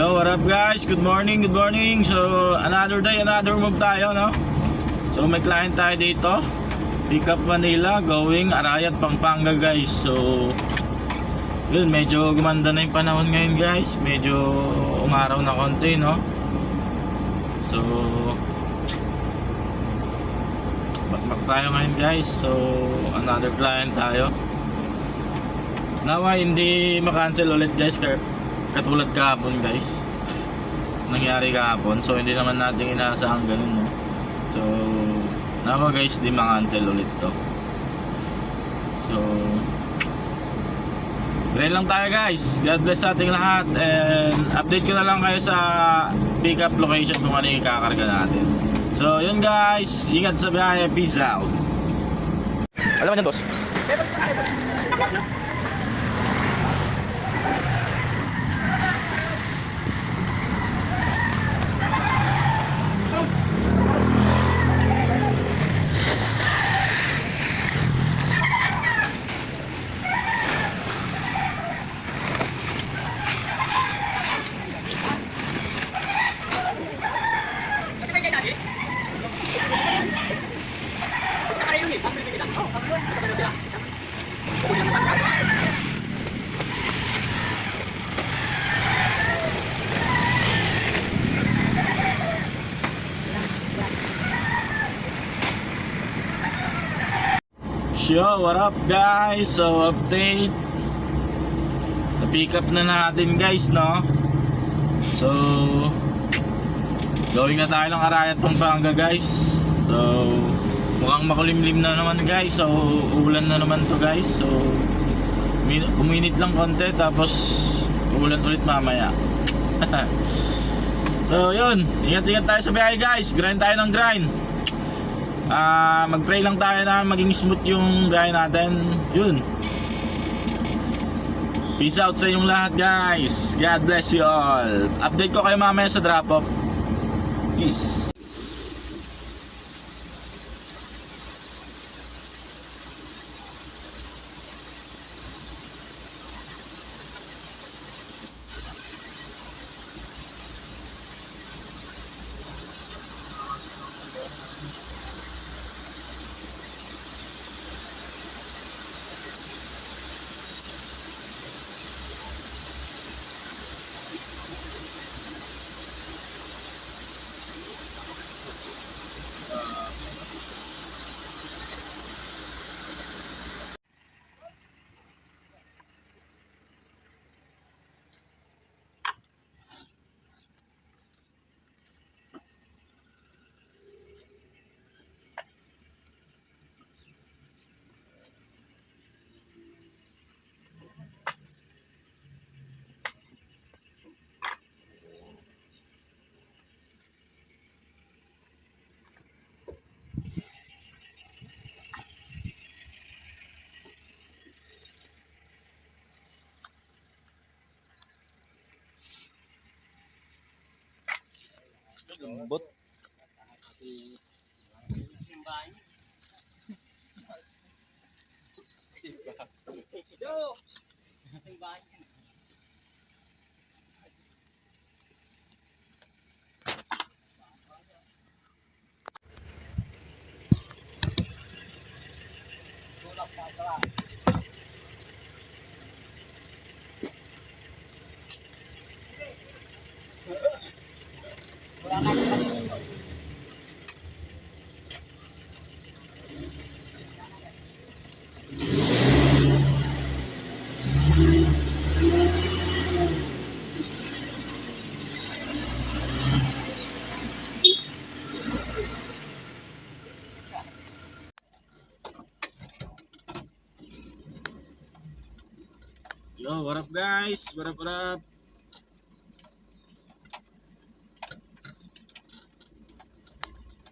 Yo, what up guys? Good morning, good morning. So, another day, another move tayo, no? So, may client tayo dito. Pick up Manila, going Arayat, Pampanga, guys. So, yun, medyo gumanda na yung panahon ngayon, guys. Medyo umaraw na konti, no? So, bakbak tayo ngayon, guys. So, another client tayo. Nawa, hindi makancel ulit, guys. Katulad kahapon, guys, nangyari kahapon. So hindi naman natin inaasahan ganun, no? So nawa guys, di makancel ulit to. So pray lang tayo guys. God bless sa ating lahat. And update ko na lang kayo sa pick up location kung ano yung kakarga natin. So yun guys, ingat sa biyahe. Peace out. Alam mo yan boss? Yo, what up guys? So update, na-pick up na natin guys, no? So going na tayo ng Arayat, Pampanga guys. So mukhang makulimlim na naman guys. So uulan na naman to guys. So uminit lang konti, tapos uulan ulit mamaya. So yun, ingat-ingat tayo sa biyahe guys. Grind tayo ng grind. Mag-pray lang tayo na maging smooth yung biyahe natin. Yun. Peace out sa inyong lahat guys. God bless you all. Update ko kayo mamaya sa drop off. Peace. Lembut. Yo. Yo, what up guys? What up, what up?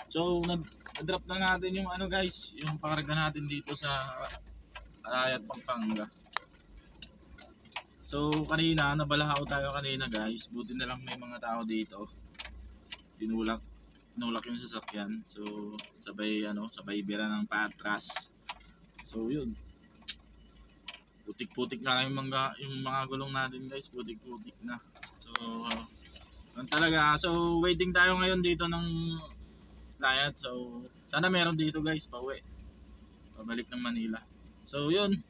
So, nag-drop na natin yung ano guys, yung pakarga natin dito sa Arayat, Pampanga. So, kanina, nabalahaw tayo kanina guys. Buti na lang may mga tao dito. Tinulak yung sasakyan. So, sabay bira ng patras. So, yun. Putik-putik na yung mga gulong natin guys, putik-putik na. So Ganun talaga. So, waiting tayo ngayon dito ng client. So, sana meron dito guys, pauwi. Pabalik ng Manila. So, yun.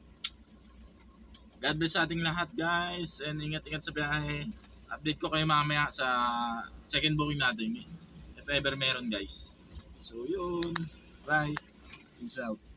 God bless sa ating lahat guys. And ingat-ingat sa biyahe. Update ko kayo mamaya sa second booking natin. If ever meron guys. So, yun. Bye. Peace out.